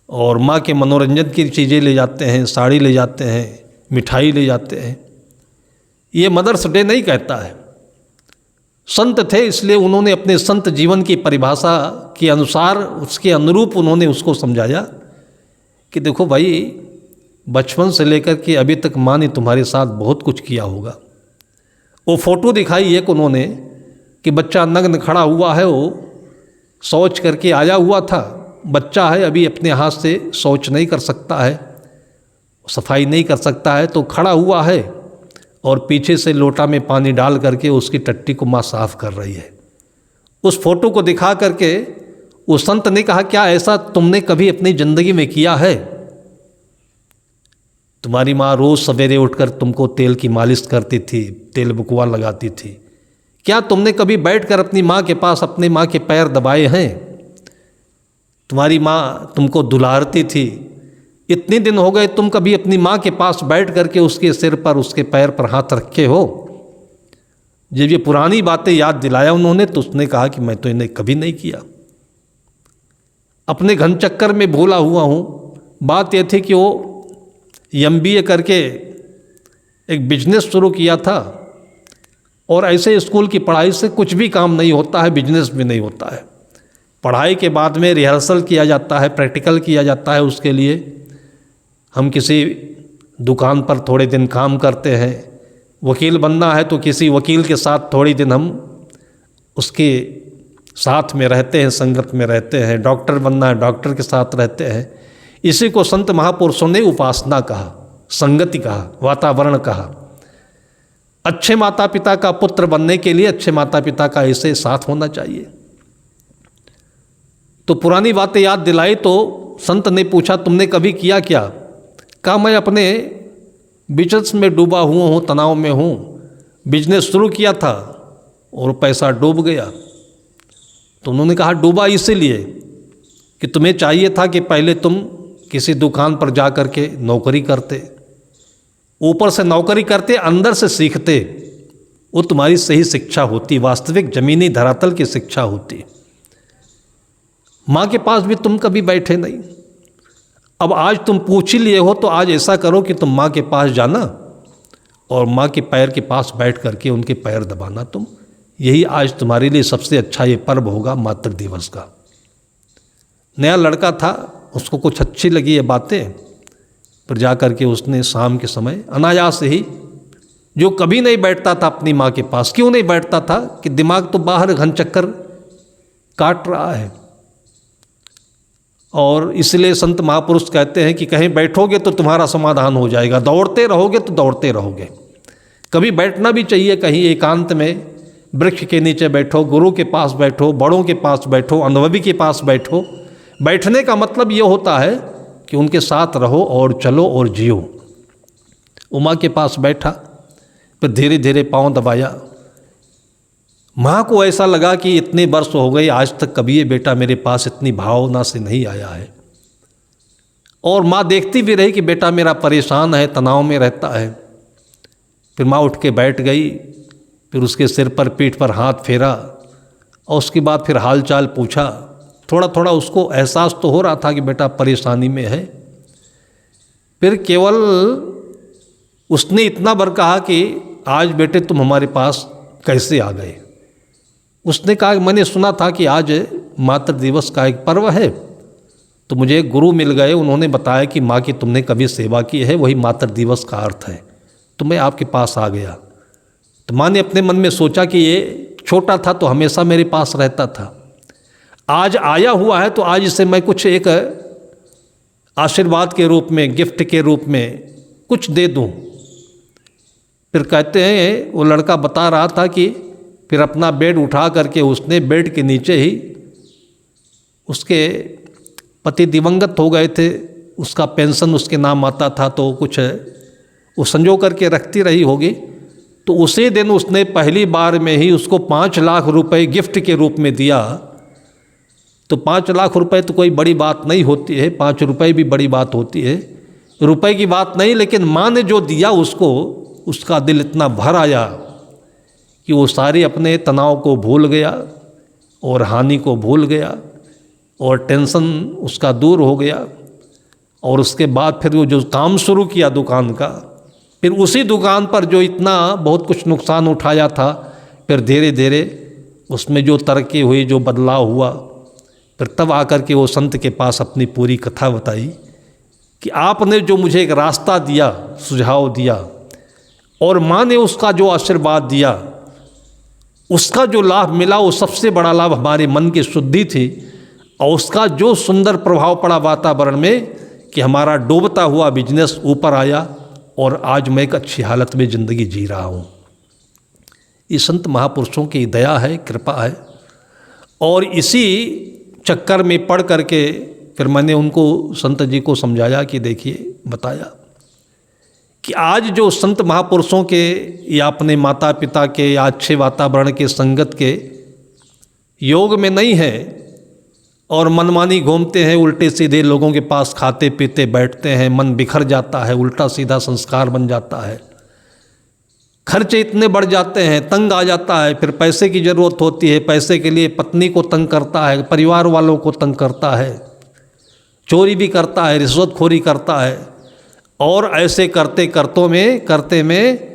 और माँ के मनोरंजन की चीज़ें ले जाते हैं, साड़ी ले जाते हैं, मिठाई ले जाते हैं। ये मदर्स डे नहीं कहता है। संत थे इसलिए उन्होंने अपने संत जीवन की परिभाषा के अनुसार, उसके अनुरूप उन्होंने उसको समझाया कि देखो भाई, बचपन से लेकर के अभी तक माँ ने तुम्हारे साथ बहुत कुछ किया होगा। वो फोटो दिखाई एक उन्होंने कि बच्चा नग्न खड़ा हुआ है, वो शौच करके आया हुआ था। बच्चा है, अभी अपने हाथ से शौच नहीं कर सकता है, सफाई नहीं कर सकता है, तो खड़ा हुआ है और पीछे से लोटा में पानी डाल करके उसकी टट्टी को माँ साफ कर रही है। उस फोटो को दिखा करके उस संत ने कहा, क्या ऐसा तुमने कभी अपनी ज़िंदगी में किया है? तुम्हारी माँ रोज़ सवेरे उठकर तुमको तेल की मालिश करती थी, तेल बुकवा लगाती थी। क्या तुमने कभी बैठकर अपनी माँ के पास अपने माँ के पैर दबाए हैं? तुम्हारी माँ तुमको दुलारती थी। इतने दिन हो गए, तुम कभी अपनी माँ के पास बैठ करके उसके सिर पर, उसके पैर पर हाथ रखे हो? जब ये पुरानी बातें याद दिलाया उन्होंने, तो उसने कहा कि मैं तो इन्हें कभी नहीं किया, अपने घन चक्कर में भूला हुआ हूँ। बात यह थी कि वो MBA करके एक बिजनेस शुरू किया था, और ऐसे स्कूल की पढ़ाई से कुछ भी काम नहीं होता है, बिजनेस भी नहीं होता है। पढ़ाई के बाद में रिहर्सल किया जाता है, प्रैक्टिकल किया जाता है। उसके लिए हम किसी दुकान पर थोड़े दिन काम करते हैं। वकील बनना है तो किसी वकील के साथ थोड़ी दिन हम उसके साथ में रहते हैं, संगत में रहते हैं। डॉक्टर बनना है, डॉक्टर के साथ रहते हैं। इसी को संत महापुरुषों ने उपासना कहा, संगति कहा, वातावरण कहा। अच्छे माता पिता का पुत्र बनने के लिए अच्छे माता पिता का ऐसे साथ होना चाहिए। तो पुरानी बातें याद दिलाई तो संत ने पूछा, तुमने कभी किया क्या? कहा, मैं अपने बिजनेस में डूबा हुआ हूँ, तनाव में हूँ। बिजनेस शुरू किया था और पैसा डूब गया। तो उन्होंने कहा, डूबा इसीलिए कि तुम्हें चाहिए था कि पहले तुम किसी दुकान पर जा कर के नौकरी करते, ऊपर से नौकरी करते, अंदर से सीखते। वो तुम्हारी सही शिक्षा होती, वास्तविक जमीनी धरातल की शिक्षा होती। माँ के पास भी तुम कभी बैठे नहीं। अब आज तुम पूछ ही लिए हो तो आज ऐसा करो कि तुम माँ के पास जाना और माँ के पैर के पास बैठ करके उनके पैर दबाना। तुम यही आज तुम्हारे लिए सबसे अच्छा ये पर्व होगा मातृ दिवस का। नया लड़का था, उसको कुछ अच्छी लगी ये बातें, फिर जा कर के उसने शाम के समय अनायास ही, जो कभी नहीं बैठता था अपनी माँ के पास, क्यों नहीं बैठता था कि दिमाग तो बाहर घन चक्कर काट रहा है। और इसलिए संत महापुरुष कहते हैं कि कहीं बैठोगे तो तुम्हारा समाधान हो जाएगा, दौड़ते रहोगे तो दौड़ते रहोगे। कभी बैठना भी चाहिए, कहीं एकांत में वृक्ष के नीचे बैठो, गुरु के पास बैठो, बड़ों के पास बैठो, अनुभवी के पास बैठो। बैठने का मतलब ये होता है कि उनके साथ रहो और चलो और जियो। उमा के पास बैठा, फिर धीरे धीरे पाँव दबाया। माँ को ऐसा लगा कि इतने वर्ष हो गए, आज तक कभी ये बेटा मेरे पास इतनी भावना से नहीं आया है। और माँ देखती भी रही कि बेटा मेरा परेशान है, तनाव में रहता है। फिर माँ उठ के बैठ गई, फिर उसके सिर पर पीठ पर हाथ फेरा और उसके बाद फिर हाल चाल पूछा। थोड़ा थोड़ा उसको एहसास तो हो रहा था कि बेटा परेशानी में है। फिर केवल उसने इतना बार कहा कि आज बेटे तुम हमारे पास कैसे आ गए। उसने कहा कि मैंने सुना था कि आज मातृ दिवस का एक पर्व है, तो मुझे एक गुरु मिल गए, उन्होंने बताया कि माँ की तुमने कभी सेवा की है, वही मातृ दिवस का अर्थ है, तो मैं आपके पास आ गया। तो माँ ने अपने मन में सोचा कि ये छोटा था तो हमेशा मेरे पास रहता था, आज आया हुआ है तो आज इसे मैं कुछ एक आशीर्वाद के रूप में, गिफ्ट के रूप में कुछ दे दूँ। फिर कहते हैं वो लड़का बता रहा था कि फिर अपना बेड उठा करके उसने बेड के नीचे ही, उसके पति दिवंगत हो गए थे, उसका पेंशन उसके नाम आता था, तो कुछ वो संजो करके रखती रही होगी। तो उसी दिन उसने पहली बार में ही उसको 5 लाख रुपए गिफ्ट के रूप में दिया। तो 5 लाख रुपए तो कोई बड़ी बात नहीं होती है, 5 रुपए भी बड़ी बात होती है, रुपए की बात नहीं, लेकिन माँ ने जो दिया उसको, उसका दिल इतना भर आया कि वो सारे अपने तनाव को भूल गया और हानि को भूल गया और टेंशन उसका दूर हो गया। और उसके बाद फिर वो जो काम शुरू किया दुकान का, फिर उसी दुकान पर जो इतना बहुत कुछ नुकसान उठाया था, फिर धीरे धीरे उसमें जो तरक्की हुई, जो बदलाव हुआ, फिर तब आकर के वो संत के पास अपनी पूरी कथा बताई कि आपने जो मुझे एक रास्ता दिया, सुझाव दिया, और माँ ने उसका जो आशीर्वाद दिया, उसका जो लाभ मिला, वो सबसे बड़ा लाभ हमारे मन की शुद्धि थी। और उसका जो सुंदर प्रभाव पड़ा वातावरण में कि हमारा डूबता हुआ बिजनेस ऊपर आया और आज मैं एक अच्छी हालत में ज़िंदगी जी रहा हूँ। ये संत महापुरुषों की दया है, कृपा है। और इसी चक्कर में पढ़ करके फिर मैंने उनको, संत जी को समझाया कि देखिए, बताया कि आज जो संत महापुरुषों के या अपने माता पिता के या अच्छे वातावरण के संगत के योग में नहीं है और मनमानी घूमते हैं, उल्टे सीधे लोगों के पास खाते पीते बैठते हैं, मन बिखर जाता है, उल्टा सीधा संस्कार बन जाता है, खर्चे इतने बढ़ जाते हैं, तंग आ जाता है, फिर पैसे की ज़रूरत होती है, पैसे के लिए पत्नी को तंग करता है, परिवार वालों को तंग करता है, चोरी भी करता है, रिश्वतखोरी करता है, और ऐसे करते में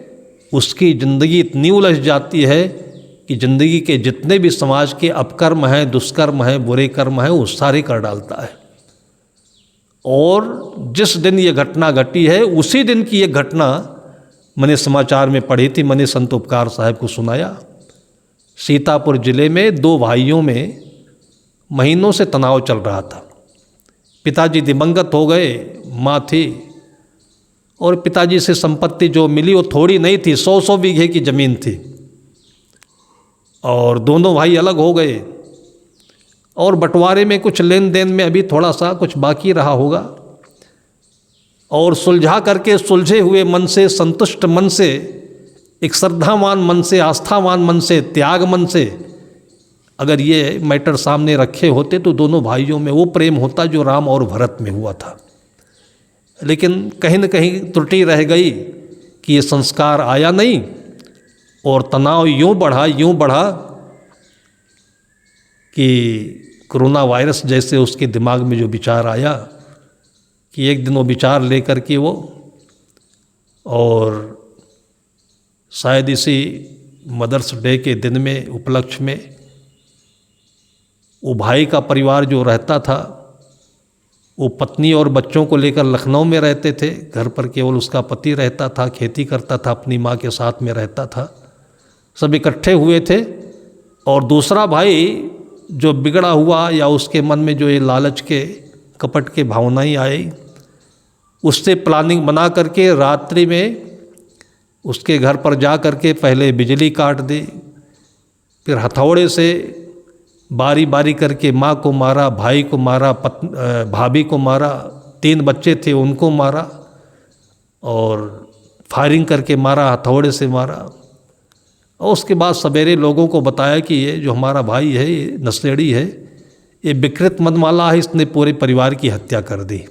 उसकी ज़िंदगी इतनी उलझ जाती है कि ज़िंदगी के जितने भी समाज के अपकर्म हैं, दुष्कर्म हैं, बुरे कर्म हैं, वो सारे कर डालता है। और जिस दिन ये घटना घटी है, उसी दिन की ये घटना मैंने समाचार में पढ़ी थी, मैंने संत उपकार साहब को सुनाया। सीतापुर जिले में 2 भाइयों में महीनों से तनाव चल रहा था। पिताजी दिवंगत हो गए, माँ थी, और पिताजी से संपत्ति जो मिली वो थोड़ी नहीं थी, 100 बीघे की ज़मीन थी। और दोनों भाई अलग हो गए और बंटवारे में कुछ लेन देन में अभी थोड़ा सा कुछ बाकी रहा होगा। और सुलझा करके, सुलझे हुए मन से, संतुष्ट मन से, एक श्रद्धावान मन से, आस्थावान मन से, त्याग मन से अगर ये मैटर सामने रखे होते तो दोनों भाइयों में वो प्रेम होता जो राम और भरत में हुआ था। लेकिन कहीं न कहीं त्रुटि रह गई कि ये संस्कार आया नहीं और तनाव यूँ बढ़ा कि कोरोना वायरस जैसे उसके दिमाग में जो विचार आया कि एक दिन वो विचार लेकर के वो, और शायद इसी मदर्स डे के दिन में, उपलक्ष्य में, वो भाई का परिवार जो रहता था वो पत्नी और बच्चों को लेकर लखनऊ में रहते थे, घर पर केवल उसका पति रहता था, खेती करता था, अपनी माँ के साथ में रहता था। सब इकट्ठे हुए थे और दूसरा भाई जो बिगड़ा हुआ या उसके मन में जो ये लालच के कपट के भावनाएं आई, उससे प्लानिंग बना करके रात्रि में उसके घर पर जा करके पहले बिजली काट दी, फिर हथौड़े से बारी बारी करके माँ को मारा, भाई को मारा, भाभी को मारा, 3 बच्चे थे उनको मारा और फायरिंग करके मारा, हथौड़े से मारा। और उसके बाद सवेरे लोगों को बताया कि ये जो हमारा भाई है, ये नशेड़ी है, ये विकृत मनवाला है, इसने पूरे परिवार की हत्या कर दी।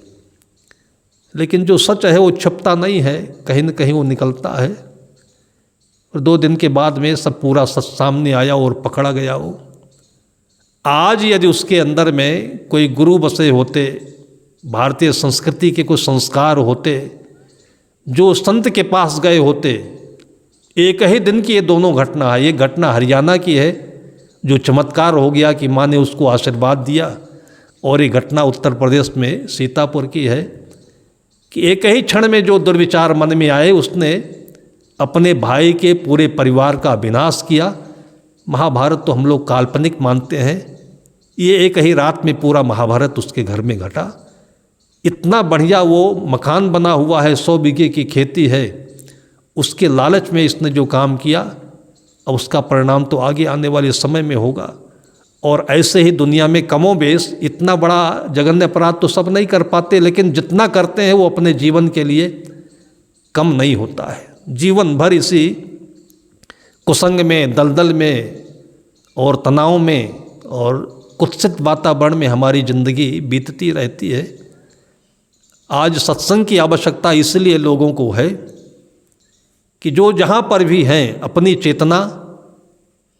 लेकिन जो सच है वो छुपता नहीं है, कहीं न कहीं वो निकलता है। और 2 दिन के बाद में सब पूरा सच सामने आया और पकड़ा गया वो। आज यदि उसके अंदर में कोई गुरु बसे होते, भारतीय संस्कृति के कुछ संस्कार होते, जो संत के पास गए होते, एक ही दिन की ये दोनों घटना है। ये घटना हरियाणा की है जो चमत्कार हो गया कि माँ ने उसको आशीर्वाद दिया, और ये घटना उत्तर प्रदेश में सीतापुर की है कि एक ही क्षण में जो दुर्विचार मन में आए, उसने अपने भाई के पूरे परिवार का विनाश किया। महाभारत तो हम लोग काल्पनिक मानते हैं, ये एक ही रात में पूरा महाभारत उसके घर में घटा। इतना बढ़िया वो मकान बना हुआ है, 100 बीघे की खेती है, उसके लालच में इसने जो काम किया, अब उसका परिणाम तो आगे आने वाले समय में होगा। और ऐसे ही दुनिया में कमोबेश इतना बड़ा जघन्य अपराध तो सब नहीं कर पाते, लेकिन जितना करते हैं वो अपने जीवन के लिए कम नहीं होता है। जीवन भर इसी कुसंग में, दलदल में और तनाव में और कुत्सित वातावरण में हमारी ज़िंदगी बीतती रहती है। आज सत्संग की आवश्यकता इसलिए लोगों को है कि जो जहाँ पर भी हैं अपनी चेतना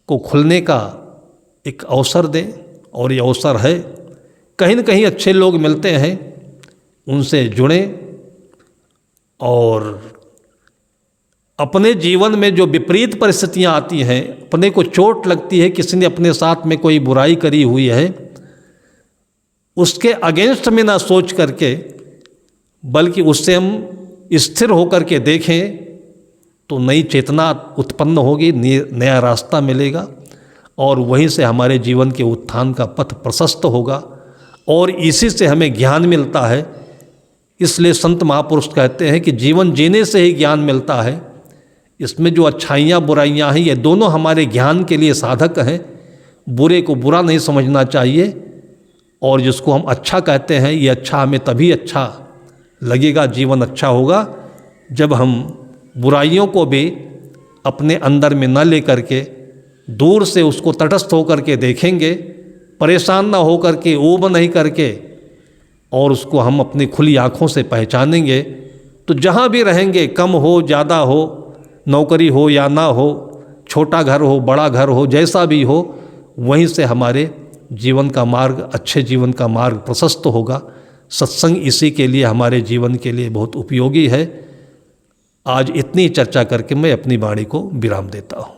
को खुलने का एक अवसर दें, और ये अवसर है। कहीं न कहीं अच्छे लोग मिलते हैं, उनसे जुड़ें, और अपने जीवन में जो विपरीत परिस्थितियाँ आती हैं, अपने को चोट लगती है, किसी ने अपने साथ में कोई बुराई करी हुई है, उसके अगेंस्ट में ना सोच करके, बल्कि उससे हम स्थिर होकर के देखें तो नई चेतना उत्पन्न होगी, नया रास्ता मिलेगा, और वहीं से हमारे जीवन के उत्थान का पथ प्रशस्त होगा, और इसी से हमें ज्ञान मिलता है। इसलिए संत महापुरुष कहते हैं कि जीवन जीने से ही ज्ञान मिलता है। इसमें जो अच्छाइयाँ बुराइयाँ हैं, ये दोनों हमारे ज्ञान के लिए साधक हैं। बुरे को बुरा नहीं समझना चाहिए, और जिसको हम अच्छा कहते हैं, ये अच्छा हमें तभी अच्छा लगेगा, जीवन अच्छा होगा, जब हम बुराइयों को भी अपने अंदर में न ले करके दूर से उसको तटस्थ होकर के देखेंगे, परेशान ना होकर के, ऊब नहीं करके, और उसको हम अपनी खुली आँखों से पहचानेंगे, तो जहाँ भी रहेंगे, कम हो ज़्यादा हो, नौकरी हो या ना हो, छोटा घर हो बड़ा घर हो, जैसा भी हो, वहीं से हमारे जीवन का मार्ग, अच्छे जीवन का मार्ग प्रशस्त होगा। सत्संग इसी के लिए, हमारे जीवन के लिए बहुत उपयोगी है। आज इतनी चर्चा करके मैं अपनी वाणी को विराम देता हूँ।